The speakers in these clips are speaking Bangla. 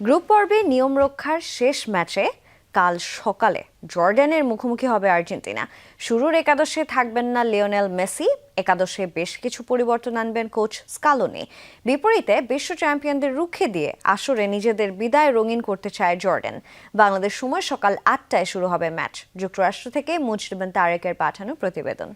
গ্রুপ পর্বে নিয়ম রক্ষার শেষ ম্যাচে কাল সকালে জর্ডানের মুখোমুখি হবে আর্জেন্টিনা। শুরুর একাদশে থাকবেন না লিওনেল মেসি, একাদশে বেশ কিছু পরিবর্তন আনবেন কোচ স্কালোনি। বিপরীতে বিশ্ব চ্যাম্পিয়নদের রুখে দিয়ে আসরে নিজেদের বিদায় রঙিন করতে চায় জর্ডান। বাংলাদেশ সময় সকাল 8টায় শুরু হবে ম্যাচ। যুক্তরাষ্ট্র থেকে মুজরিবিন তারেকের পাঠানো প্রতিবেদন।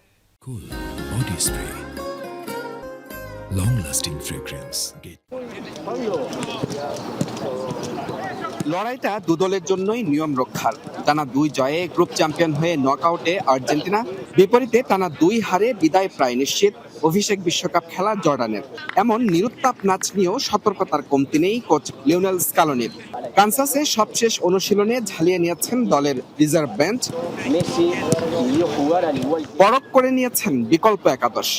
লড়াইটা দুদলের জন্যই নিয়ম রক্ষার। টানা 2 জয়ে গ্রুপ চ্যাম্পিয়ন হয়ে নকআউটে আর্জেন্টিনা, বিপরীতে টানা 2 হারে বিদায় প্রায় নিশ্চিত অভিষেক বিশ্বকাপ খেলা জর্ডানের। এমন নিরুত্তাপ ম্যাচ নিয়েও সতর্কতার কমতি নেই কোচ লিওনেল স্কালোনির। কানসাসে সবশেষ অনুশীলনে ঝালিয়ে নিয়েছেন দলের রিজার্ভ বেঞ্চ, পরখ করে নিয়েছেন বিকল্প একাদশ।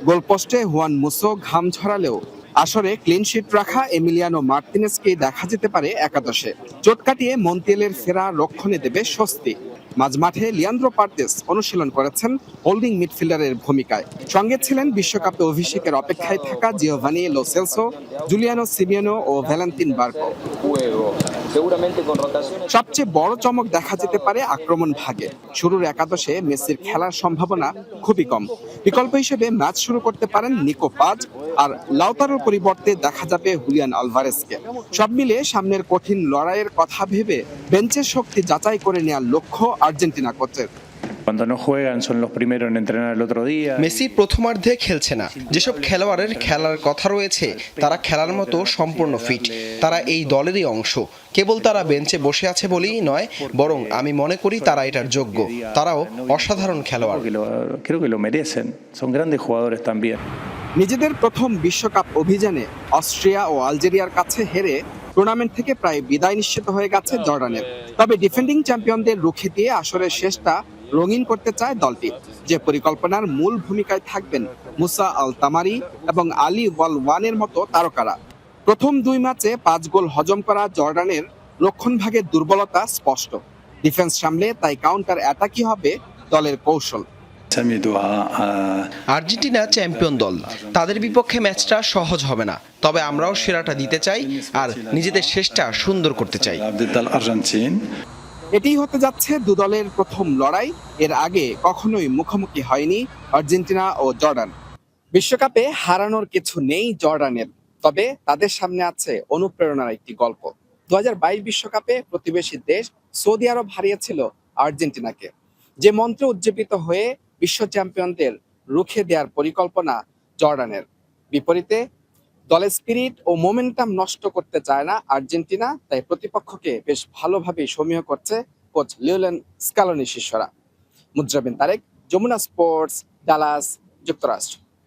গোলপোস্টে হুয়ান মুসো ঘাম ঝরালেও আসরে ক্লিনশিট রাখা এমিলিয়ানো মার্তিনেজকে দেখা যেতে পারে একাদশে। চোট কাটিয়ে মন্তিয়েলের ফেরা রক্ষণে দেবে স্বস্তি। মাঝমাঠে লিয়ান্দ্রো পার্তেস অনুশীলন করেছেন হোল্ডিং মিডফিল্ডারের ভূমিকায়। সঙ্গে ছিলেন বিশ্বকাপে অভিষেকের অপেক্ষায় থাকা জিওভানি লো সেলসো, জুলিয়ানো সিমিওনো ও ভ্যালেন্তিন বার্কো। সবচেয়ে বড় চমক দেখা যেতে পারে আক্রমণ ভাগে। শুরুর একাদশে মেসির খেলার সম্ভাবনা খুবই কম। বিকল্প হিসেবে ম্যাচ শুরু করতে পারেন নিকো পাজ, আর লাউতারোর পরিবর্তে দেখা যাবে হুলিয়ান আলভারেজকে। সব মিলিয়ে সামনের কঠিন লড়াইয়ের কথা ভেবে বেঞ্চের শক্তি যাচাই করে নেওয়ার লক্ষ্য আর্জেন্টিনা কোচের। মেসি প্রথমার্ধে খেলছে না। যেসব খেলোয়াড়ের খেলার কথা রয়েছে তারা খেলার মতো সম্পূর্ণ ফিট। তারা এই দলেরই অংশ। কেবল তারা বেঞ্চে বসে আছে বলেই নয়, বরং আমি মনে করি তারা এটার যোগ্য। তারাও অসাধারণ খেলোয়াড়। নিজেদের প্রথম বিশ্বকাপ অভিযানে অস্ট্রিয়া ও আলজেরিয়ার কাছে হেরে টুর্নামেন্ট থেকে প্রায় বিদায় নিশ্চিত হয়ে গেছে জর্ডানের। তবে ডিফেন্ডিং চ্যাম্পিয়নদের রুখে দিয়ে আসরের শেষটা রঙিন করতে চায় দলটি। যে পরিকল্পনার মূল ভূমিকায় থাকবেন মুসা আল তামারি এবং আলী ওয়ালওয়ানের মতো তারকারা। প্রথম 2 ম্যাচে 5 গোল হজম করা জর্ডানের রক্ষণভাগের দুর্বলতা স্পষ্ট। ডিফেন্স সামলে তাই কাউন্টার অ্যাটাকই হবে দলের কৌশল। আর্জেন্টিনা চ্যাম্পিয়ন দল, তাদের বিপক্ষে ম্যাচটা সহজ হবে না। তবে আমরাও সেরাটা দিতে চাই আর নিজেদের শেষটা সুন্দর করতে চাই। এটি হতে যাচ্ছে দুদলের প্রথম লড়াই। এর আগে কখনোই মুখোমুখি হয়নি আর্জেন্টিনা ও জর্ডান। বিশ্বকাপে হারানোর কিছু নেই জর্ডানের, তবে তাদের সামনে আছে অনুপ্রেরণার একটি গল্প। 2022 বিশ্বকাপে প্রতিবেশী দেশ সৌদি আরব হারিয়েছিল আর্জেন্টিনাকে। যে মন্ত্রে উজ্জীবিত হয়ে বিশ্ব চ্যাম্পিয়নদের রুখে দেওয়ার পরিকল্পনা জর্ডানের। বিপরীতে দলের স্পিরিট ও মোমেন্টাম নষ্ট করতে চায় না আর্জেন্টিনা, তাই প্রতিপক্ষকে বেশ ভালোভাবেই সমীহ করছে কোচ লিওনেল স্কালোনি শিষ্যরা। মুজরিবিন তারেক, যমুনা স্পোর্টস, ডালাস, যুক্তরাষ্ট্র।